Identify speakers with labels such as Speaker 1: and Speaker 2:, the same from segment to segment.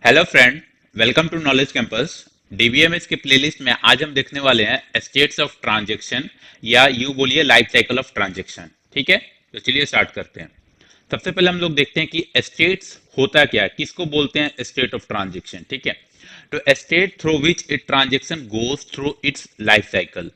Speaker 1: Hello friend, welcome to knowledge campus. DBMS के playlist में आज हम देखने वाले हैं स्टेट्स ऑफ ट्रांजैक्शन या यूं बोलिए लाइफ साइकिल ऑफ ट्रांजैक्शन। ठीक है, तो चलिए स्टार्ट करते हैं। सबसे पहले हम लोग देखते हैं कि स्टेट्स होता क्या है, किसको बोलते हैं स्टेट ऑफ ट्रांजैक्शन। ठीक है, तो state through which it transaction goes through it's life cycle.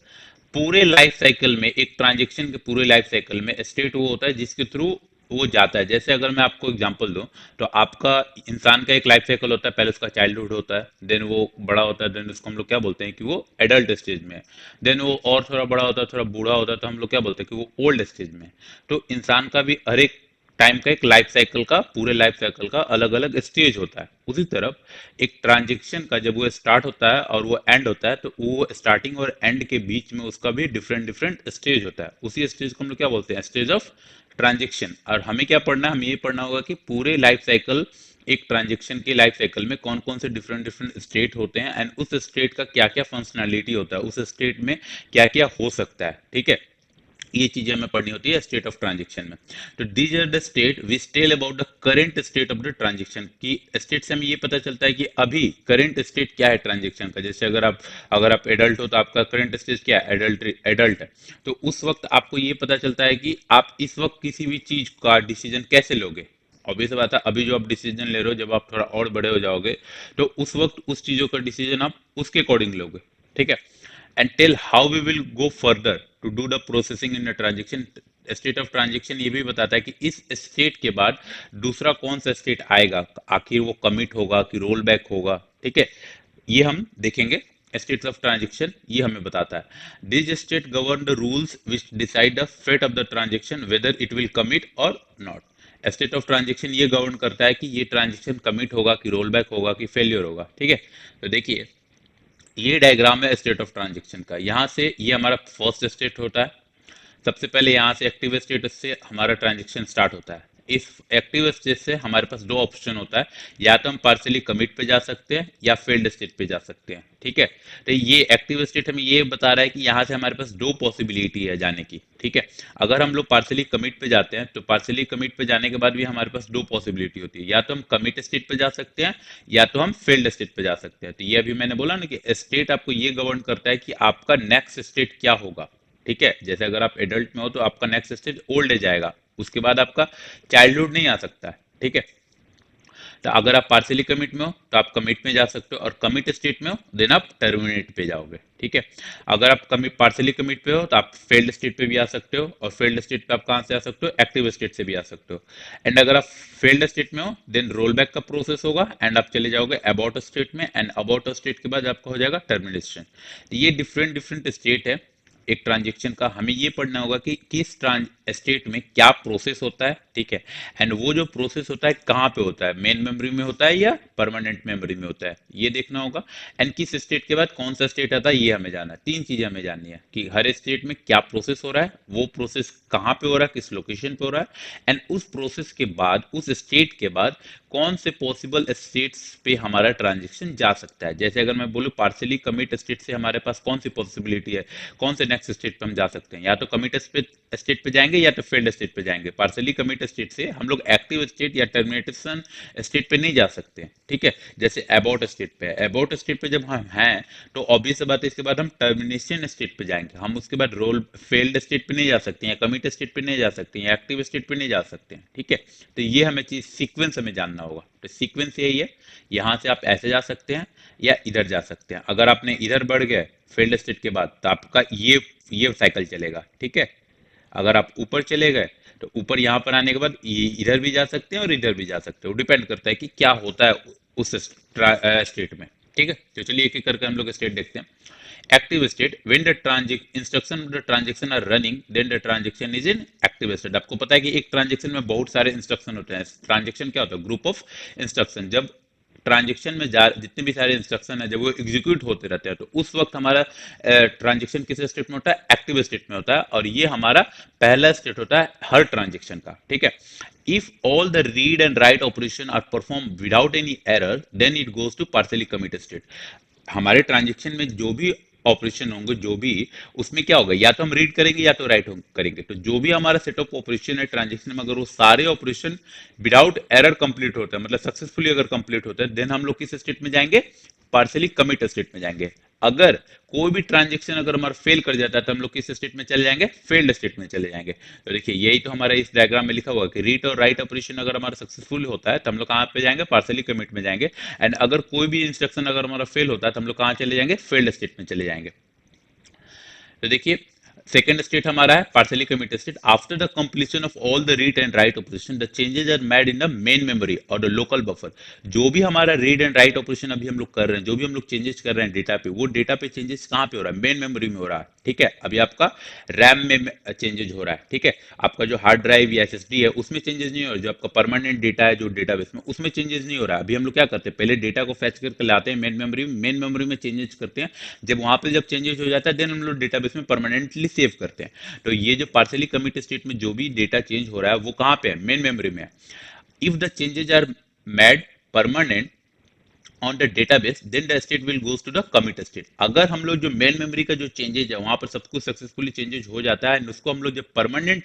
Speaker 1: पूरे लाइफ साइकिल में, एक ट्रांजेक्शन के पूरे लाइफ साइकिल में स्टेट वो होता है जिसके थ्रू वो जाता है। जैसे अगर मैं आपको एग्जांपल दूं, तो आपका इंसान का एक लाइफ साइकिल होता है। पहले उसका चाइल्डहुड होता है, देन वो बड़ा होता है, देन उसको हम लोग क्या बोलते हैं कि वो एडल्ट स्टेज में है। देन वो और थोड़ा बड़ा होता है, थोड़ा बूढ़ा होता है, तो हम लोग क्या बोलते हैं कि वो ओल्ड स्टेज में है। तो इंसान का भी हर एक टाइम का एक लाइफ साइकिल का, पूरे लाइफ साइकिल का अलग अलग स्टेज होता है। उसी तरफ एक ट्रांजेक्शन का जब वो स्टार्ट होता है और वो एंड होता है, तो वो स्टार्टिंग और एंड के बीच में उसका भी डिफरेंट डिफरेंट स्टेज होता है। उसी स्टेज को हम लोग क्या बोलते हैं, स्टेज ऑफ ट्रांजेक्शन। और हमें क्या पढ़ना है, हमें ये पढ़ना होगा कि पूरे लाइफ साइकिल, एक ट्रांजेक्शन के लाइफ साइकिल में कौन कौन से डिफरेंट डिफरेंट स्टेट होते हैं एंड उस स्टेट का क्या क्या फंक्शनैलिटी होता है, उस स्टेट में क्या क्या हो सकता है। ठीक है, ये चीजें हमें पढ़नी होती है स्टेट ऑफ ट्रांजेक्शन में। तो these are the state which tell about the current state of the transaction. की स्टेट से हमें ये पता चलता है कि अभी करंट स्टेट क्या है ट्रांजेक्शन का। जैसे अगर आप एडल्ट हो तो आपका करंट स्टेज क्या है, एडल्ट है। तो उस वक्त आपको ये पता चलता है कि आप इस वक्त किसी भी चीज का डिसीजन कैसे लोगे। ऑब्वियस बात है, अभी जो आप डिसीजन ले रहे हो, जब आप थोड़ा और बड़े हो जाओगे तो उस वक्त उस चीजों का डिसीजन आप उसके अकॉर्डिंग लोगे। ठीक है, and tell how we will go further to do the processing in the transaction। State of transaction ये भी बताता है कि इस स्टेट के बाद दूसरा कौन सा स्टेट आएगा, आखिर वो कमिट होगा कि रोल बैक होगा। ठीक है, ये हम देखेंगे। स्टेट्स ऑफ ट्रांजेक्शन ये हमें बताता है this state govern the rules which decide the fate of the transaction whether it will commit और नॉट। स्टेट ऑफ ट्रांजेक्शन ये गवर्न करता है कि ये ट्रांजेक्शन कमिट होगा कि रोल बैक होगा कि फेलियर होगा। ठीक है, तो देखिए ये डायग्राम है स्टेट ऑफ ट्रांजेक्शन का। यहाँ से ये हमारा फर्स्ट स्टेट होता है। सबसे पहले यहाँ से एक्टिव स्टेट से हमारा ट्रांजेक्शन स्टार्ट होता है। इस एक्टिव स्टेट से हमारे पास दो ऑप्शन होता है, या तो हम पार्सली कमिट पे जा सकते हैं या फेल्ड स्टेट पे जा सकते हैं। ठीक है, तो ये एक्टिव स्टेट हमें ये बता रहा है कि यहाँ से हमारे पास दो पॉसिबिलिटी है जाने की। ठीक है, अगर हम लोग पार्सली कमिट पे जाते हैं तो पार्सली कमिट पे जाने के बाद भी हमारे पास दो पॉसिबिलिटी होती है, या तो हम कमिट स्टेट पे जा सकते हैं या तो हम फेल्ड स्टेट पे जा सकते हैं। तो ये अभी मैंने बोला ना कि स्टेट आपको ये गवर्न करता है कि आपका नेक्स्ट स्टेट क्या होगा। ठीक है, जैसे अगर आप एडल्ट में हो तो आपका नेक्स्ट स्टेज ओल्ड एज आएगा, उसके बाद आपका चाइल्डहुड नहीं आ सकता है। ठीक है, तो अगर आप पार्सली कमिट में हो तो आप कमिट में जा सकते हो, और कमिट स्टेट में हो देन आप टर्मिनेट पे जाओगे। ठीक है, अगर आप कमिट पार्सली कमिट पे हो तो आप फेल्ड स्टेट पे भी आ सकते हो, और फेल्ड स्टेट पे आप कहां से आ सकते हो, एक्टिव स्टेट से भी आ सकते हो। एंड अगर आप फेल्ड स्टेट में हो देन रोल बैक का प्रोसेस होगा एंड आप चले जाओगे अबाउट स्टेट में, एंड अबाउट स्टेट के बाद आपका हो जाएगा टर्मिनेशन। ये डिफरेंट डिफरेंट स्टेट है एक ट्रांजेक्शन का। हमें ये पढ़ना होगा कि किस ट्रांज स्टेट में क्या प्रोसेस होता है। ठीक है, एंड वो जो प्रोसेस होता है कहाँ पे होता है, मेन मेमोरी में होता है या परमानेंट मेमोरी में होता है, ये देखना होगा। एंड किस स्टेट के बाद कौन सा स्टेट आता है ये हमें जानना है। तीन चीजें हमें जाननी है कि हर स्टेट में क्या प्रोसेस हो रहा है, वो प्रोसेस कहाँ पे हो रहा है, किस लोकेशन पे हो रहा है, एंड उस प्रोसेस के बाद, उस स्टेट के बाद कौन से पॉसिबल स्टेट्स पे हमारा ट्रांजेक्शन जा सकता है। जैसे अगर मैं बोलूँ पार्सली कमिट स्टेट से हमारे पास कौन सी पॉसिबिलिटी है, कौन से नेक्स्ट स्टेट पे हम जा सकते हैं, या तो कमिट स्टेट पे जाएंगे या तो फेल्ड स्टेट पे जाएंगे। पार्सली कमिट स्टेट से हम लोग एक्टिव स्टेट या टर्मिनेशन स्टेट पे नहीं जा सकते। ठीक है, जैसे अबाउट स्टेट पे, अबाउट स्टेट पे जब हम हैं तो ऑब्वियस बात है इसके बाद हम टर्मिनेशन स्टेट पे जाएंगे। हम उसके बाद रोल फेल्ड स्टेट पे नहीं जा सकते हैं, या कमिट स्टेट पे नहीं जा सकते हैं, या एक्टिव स्टेट पे नहीं जा सकते हैं। ठीक है, तो ये हमें चीज सीक्वेंस हमें जानना होगा। तो सीक्वेंस यही है, यहाँ से आप ऐसे जा सकते हैं या इधर जा सकते हैं। अगर आपने इधर बढ़ गए फेल्ड स्टेट के बाद तो आपका ये साइकिल चलेगा। ठीक है, अगर आप ऊपर चले गए तो ऊपर यहाँ पर आने के बाद इधर भी जा सकते हैं और इधर भी जा सकते हो, डिपेंड करता है कि क्या होता है उस स्टेट में। ठीक है, तो चलिए एक एक करके हम लोग स्टेट देखते हैं। Active state, when the transaction instruction of the transaction are running then the transaction is in active state. आपको पता है कि एक ट्रांजेक्शन में बहुत सारे इंस्ट्रक्शन होते हैं। ट्रांजेक्शन क्या होता है, ग्रुप ऑफ इंस्ट्रक्शन। जब ट्रांजेक्शन में जितने भी सारे इंस्ट्रक्शन है जब वो एग्जीक्यूट होते रहते हैं तो उस वक्त हमारा ट्रांजेक्शन किस स्टेट में होता है, एक्टिव स्टेट में होता है, और ये हमारा पहला स्टेट होता है हर ट्रांजेक्शन का। ठीक है, if all the read and write operation are perform without any error then it goes to partially commit state. हमारे ट्रांजेक्शन में जो भी ऑपरेशन होंगे जो भी, उसमें क्या होगा, या तो हम रीड करेंगे या तो राइट करेंगे। तो जो भी हमारा सेट ऑफ ऑपरेशन है ट्रांजेक्शन में, अगर वो सारे ऑपरेशन विदाउट एरर कंप्लीट होता है, मतलब सक्सेसफुली अगर कंप्लीट होता है, देन हम लोग किस स्टेट में जाएंगे, पार्सली कमिट स्टेट में जाएंगे। अगर कोई भी ट्रांजेक्शन अगर हमारा फेल कर जाता है तो हम लोग किस स्टेट में चले जाएंगे, फेल्ड स्टेट में चले जाएंगे। तो देखिए यही तो हमारा इस डायग्राम में लिखा हुआ है कि रीड और राइट ऑपरेशन अगर हमारा सक्सेसफुल होता है तो हम लोग कहाँ पे जाएंगे, पार्सली कमिट में जाएंगे। एंड अगर कोई भी इंस्ट्रक्शन अगर हमारा फेल होता है तो हम लोग कहाँ चले जाएंगे, फेल्ड स्टेट में चले जाएंगे। तो देखिए सेकेंड स्टेट हमारा है partially commit state. After the completion of all the read and write operation the changes are made in the main memory और द लोकल बफर। जो भी हमारा रीड एंड राइट ऑपरेशन अभी हम लोग कर रहे हैं, जो भी हम लोग चेंजेस कर रहे हैं डेटा पे, वो डेटा पे चेंजेस कहाँ पे हो रहा है, मेन मेमोरी में हो रहा है। ठीक है, अभी आपका रैम में चेंजेस हो रहा है। ठीक है, आपका जो हार्ड ड्राइव या एसएसडी है उसमें चेंजेस नहीं हो रहा, जो आपका परमानेंट डेटा है जो डेटाबेस में, उसमें चेंजेस नहीं हो रहा है। अभी हम लोग क्या करते हैं, पहले डेटा को फैच करके लाते हैं मेन मेमोरी में चेंजेस करते हैं। जब वहां पे जब चेंजेस हो जाता है देन हम लोग डेटाबेस में परमानेंटली सेव करते हैं। तो ये जो पार्सली कमिट स्टेट में जो भी डेटा चेंज हो रहा है वो कहाँ पे है, मेन मेमोरी में है। If the changes are made permanent on the database then the state will goes to the commit state. अगर हम लोग जो मेन मेमोरी का जो चेंजेस है वहां पर सब कुछ सक्सेसफुली चेंजेस हो जाता है, उसको हम लोग जब परमानेंट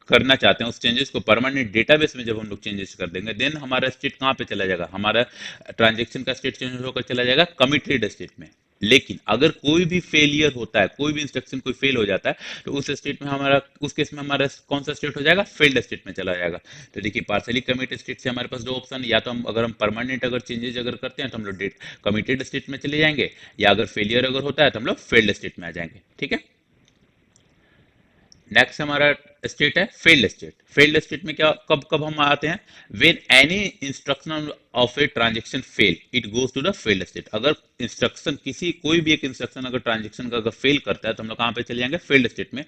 Speaker 1: करना चाहते हैं, उस चेंजेस को परमानेंट डेटाबेस में जब हम लोग चेंजेस कर देंगे, देन हमारा स्टेट कहाँ पे चला जाएगा, हमारा ट्रांजेक्शन का स्टेट चेंज होकर चला जाएगा कमिटेड स्टेट में। लेकिन अगर कोई भी फेलियर होता है, कोई भी इंस्ट्रक्शन कोई फेल हो जाता है, तो उस स्टेट में हमारा, उस केस में हमारा कौन सा स्टेट हो जाएगा, फेल्ड स्टेट में चला जाएगा। तो देखिए पार्सली कमिट स्टेट से हमारे पास दो ऑप्शन, या तो हम अगर हम परमानेंट अगर चेंजेस अगर करते हैं तो हम लोग कमिटेड स्टेट में चले जाएंगे, या अगर फेलियर अगर होता है तो हम लोग फेल्ड स्टेट में आ जाएंगे। ठीक है, नेक्स्ट हमारा स्टेट है फेल्ड स्टेट। फेल्ड स्टेट में क्या, कब कब हम आते हैं, when any instruction of a transaction fail it goes to the failed state. अगर इंस्ट्रक्शन किसी कोई भी एक इंस्ट्रक्शन अगर ट्रांजेक्शन का अगर फेल करता है तो हम लोग कहाँ पे चले जाएंगे, फेल्ड स्टेट में।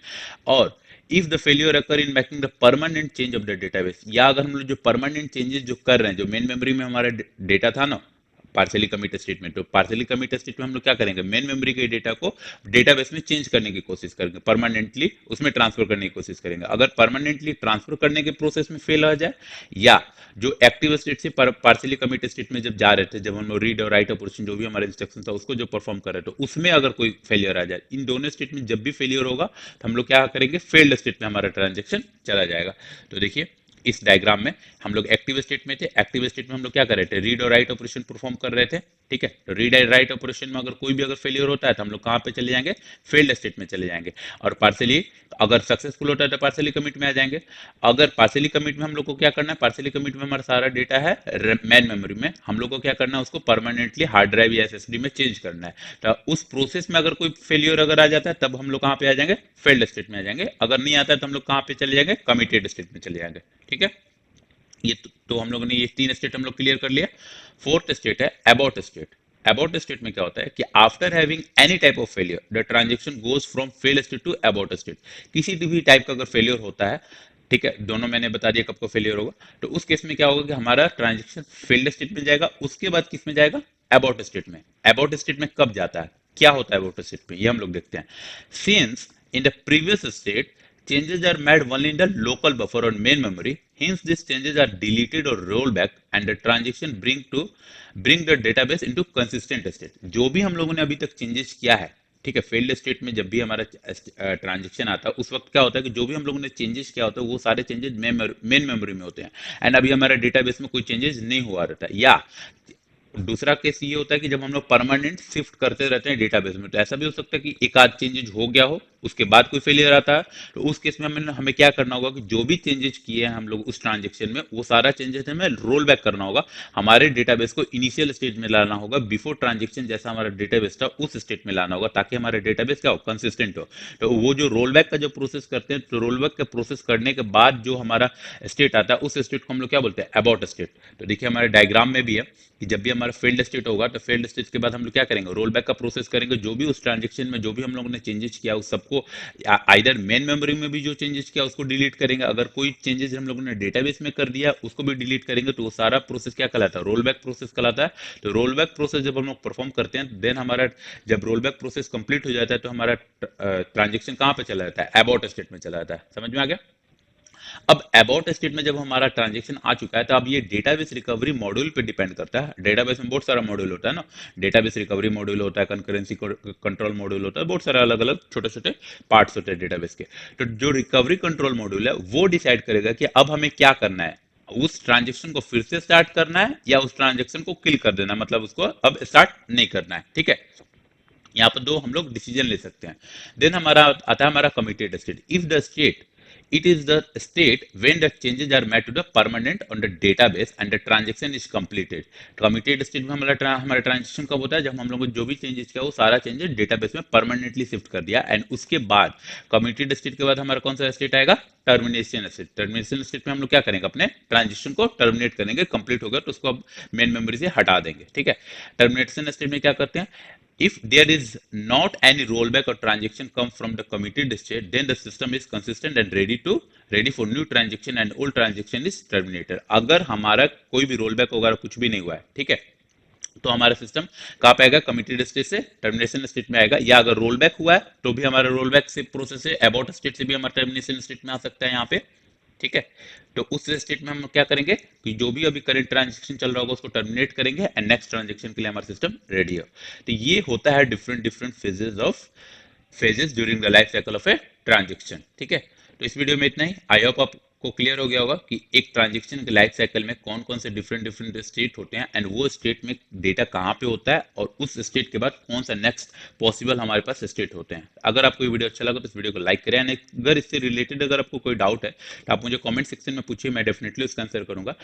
Speaker 1: और if the failure occur in making the permanent change of the database, या अगर हम लोग जो परमानेंट चेंजेस जो कर रहे हैं, जो मेन मेमोरी में हमारा डेटा था ना पार्सली कमिट स्टेट में, तो पार्सली कमिट स्टेट में हम लोग क्या करेंगे, मेन मेमोरी के डेटा को डेटाबेस में चेंज करने की कोशिश करेंगे, परमानेंटली उसमें ट्रांसफर करने की कोशिश करेंगे। अगर परमानेंटली ट्रांसफर करने के प्रोसेस में फेल हो जाए, या जो एक्टिव स्टेट से पार्सली कमिट स्टेट में जब जा रहे थे, जब हम लोग रीड और राइट ऑपरेशन जो भी हमारा इंस्ट्रक्शन था उसको जो परफॉर्म कर रहे थे, उसमें अगर कोई फेलियर आ जाए, इन दोनों स्टेट में जब भी फेलियर होगा तो हम लोग क्या करेंगे, फेल्ड स्टेट में हमारा ट्रांजेक्शन चला जाएगा। तो देखिए इस डायग्राम में हम लोग एक्टिव स्टेट में थे, एक्टिव स्टेट में हम लोग क्या कर रहे थे, रीड और राइट ऑपरेशन परफॉर्म कर रहे थे। ठीक है, तो रीड एंड राइट ऑपरेशन में अगर कोई भी अगर फेलियर होता है तो हम लोग कहाँ पे चले जाएंगे, फेल्ड स्टेट में चले जाएंगे। और पार्सली अगर सक्सेसफुल होता है तो पार्सली कमिट में आ जाएंगे। अगर पार्सली कमिट में हम लोग को क्या करना है, पार्सली कमिट में हमारा सारा डेटा है मेन मेमोरी में, हम लोग को क्या करना है, उसको परमानेंटली हार्ड ड्राइव या एसएसडी में चेंज करना है। तो उस प्रोसेस में अगर कोई फेलियर अगर आ जाता है तब हम लोग कहाँ पे आ जाएंगे, फेल्ड स्टेट में आ जाएंगे। अगर नहीं आता है तो हम लोग कहाँ पे चले जाएंगे, कमिटेड स्टेट में चले जाएंगे। ठीक है, ये तो हम लोगों ने ये तीन स्टेट हम लोग क्लियर कर लिया। फोर्थ स्टेट है अबाउट स्टेट। अबाउट स्टेट में क्या होता है कि after having any type of failure the transaction goes from fail state to abort state. किसी भी टाइप का अगर फेलियर होता है, ठीक है, दोनों मैंने बता दिया कब को फेलियर होगा, तो उस केस में क्या होगा कि हमारा ट्रांजेक्शन फेल्ड स्टेट में जाएगा, उसके बाद किस में जाएगा, अबाउट स्टेट में। अबाउट स्टेट में कब जाता है, क्या होता है अबाउट स्टेट में, ये हम लोग देखते हैं। Since in the previous state changes are made only in the local buffer or main memory, hence these changes are deleted or rolled back and the transaction bring the database into consistent state। जो भी हम लोगों ने अभी तक changes किया है, ठीक है, फेल्ड स्टेट में जब भी हमारा ट्रांजेक्शन आता है उस वक्त क्या होता है कि जो भी हम लोगों ने चेंजेस किया होता है वो सारे चेंजेस मेन मेमोरी में होते हैं, एंड अभी हमारा डेटाबेस में कोई चेंजेस नहीं हुआ रहता है। या दूसरा केस ये होता है कि जब हम लोग परमानेंट शिफ्ट करते रहते हैं डेटाबेस में, तो ऐसा भी हो सकता है कि एक आध चेंजेस हो गया हो उसके बाद कोई फेलियर आता है, तो उस केस में हमें क्या करना होगा कि जो भी चेंजेस किए हैं हम लोग उस ट्रांजेक्शन में, वो सारा चेंजेस हमें रोल बैक करना होगा, हमारे डेटाबेस को इनिशियल स्टेज में लाना होगा, बिफोर ट्रांजेक्शन जैसा हमारा डेटाबेस था उस स्टेट में लाना होगा, ताकि हमारा डेटाबेस क्या हो, कंसिस्टेंट हो। तो वो जो रोल बैक का जो प्रोसेस करते हैं, तो रोल बैक का प्रोसेस करने के बाद जो हमारा स्टेट आता है उस स्टेट को हम लोग क्या बोलते हैं, अबाउट स्टेट। तो देखिए हमारे डायग्राम में भी है कि जब भी हमारा फेल्ड स्टेट होगा तो फेल्ड स्टेट के बाद हम लोग क्या करेंगे, रोल बैक का प्रोसेस करेंगे, जो भी उस ट्रांजेक्शन में जो भी हम लोगों ने चेंजेस किया उस सबको आइदर मेन मेमोरी में भी जो चेंजेस किया उसको डिलीट करेंगे, अगर कोई चेंजेस हम लोगों ने डेटाबेस में कर दिया उसको भी डिलीट करेंगे, तो वो सारा प्रोसेस क्या कहलाता है, रोल बैक प्रोसेस कहलाता है। तो रोल बैक प्रोसेस जब हम लोग परफॉर्म करते हैं देन हमारा जब रोल बैक प्रोसेस कंप्लीट हो जाता है तो हमारा ट्रांजेक्शन कहाँ पे चला जाता है, अबाउट स्टेट में चला जाता है। समझ में आ गया। अब अबाउट स्टेट में जब हमारा ट्रांजेक्शन आ चुका है तो अब ये डेटाबेस रिकवरी मॉड्यूल पे डिपेंड करता है। डेटाबेस में बहुत सारा मॉड्यूल होता है ना, डेटाबेस रिकवरी मॉड्यूल होता है, कंकरेंसी कंट्रोल मॉड्यूल होता है, बहुत सारे अलग अलग छोटे छोटे पार्ट्स होते हैं डेटाबेस के। तो जो रिकवरी कंट्रोल मॉड्यूल है वो डिसाइड करेगा कि अब हमें क्या करना है, उस ट्रांजेक्शन को फिर से स्टार्ट करना है या उस ट्रांजेक्शन को किल कर देना है, मतलब उसको अब स्टार्ट नहीं करना है। ठीक है, यहाँ पर दो हम लोग डिसीजन ले सकते हैं। देन हमारा आता है हमारा committed state. If the state, it is the state when the changes are made to the permanent on the database and the transaction is completed। committed state में हमारा ट्रांजेक्शन कब होता है, जब हम लोग को जो भी चेंजेस किया वो सारा चेंजेस डेटाबेस में परमानेंटली शिफ्ट कर दिया। एंड उसके बाद कमिटेड स्टेट के बाद हमारा कौन सा स्टेट आएगा, टर्मिनेशन स्टेट। टर्मिनेशन स्टेट में हम लोग क्या करेंगे, अपने ट्रांजेक्शन को टर्मिनेट करेंगे, कंप्लीट हो गया तो उसको अब मेन मेमोरी से हटा देंगे। ठीक है, टर्मिनेशन स्टेट में क्या करते हैं, if there is not any rollback or transaction come from the committed state, then the system is consistent and ready for new transaction and old transaction is terminated। अगर हमारा कोई भी रोलबैक वगैरह कुछ भी नहीं हुआ है, ठीक है, तो हमारा सिस्टम कहाँ पे आएगा, कमिटेड स्टेट से टर्मिनेशन स्टेट में आएगा। या अगर रोल बैक हुआ है तो भी हमारा रोल बैक से प्रोसेस है, अबाउट स्टेट से भी हमारा टर्मिनेशन स्टेट में आ सकता है यहाँ पे। ठीक है, तो उस स्टेट में हम क्या करेंगे कि जो भी अभी करंट ट्रांजेक्शन चल रहा होगा उसको टर्मिनेट करेंगे एंड नेक्स्ट ट्रांजेक्शन के लिए हमारा सिस्टम रेडी है। तो ये होता है different different phases during the life cycle of a transaction. ठीक है, तो इस वीडियो में इतना ही। आई होप आपको क्लियर हो गया होगा कि एक ट्रांजेक्शन के लाइफ साइकिल में कौन कौन से डिफरेंट डिफरेंट स्टेट होते हैं एंड वो स्टेट में डेटा कहाँ पे होता है और उस स्टेट के बाद कौन सा नेक्स्ट पॉसिबल हमारे पास स्टेट होते हैं। अगर आपको ये वीडियो अच्छा लगा तो इस वीडियो को लाइक करें एंड अगर इससे रिलेटेड अगर आपको कोई डाउट है तो आप मुझे कॉमेंट सेक्शन में पूछिए, मैं डेफिनेटली उसका आंसर करूंगा।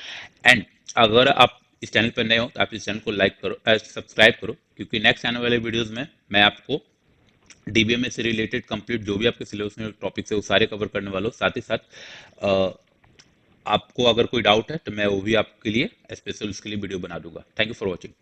Speaker 1: एंड अगर आप इस चैनल पर नए हो तो आप इस चैनल को लाइक करो, सब्सक्राइब करो, क्योंकि नेक्स्ट आने वाले वीडियोज में मैं आपको डीबीएमएस से रिलेटेड कंप्लीट जो भी आपके सिलेबस में टॉपिक्स है वो सारे कवर करने वाला हूँ। साथ ही साथ आपको अगर कोई डाउट है तो मैं वो भी आपके लिए स्पेशल उसके लिए वीडियो बना दूंगा। Thank you for watching.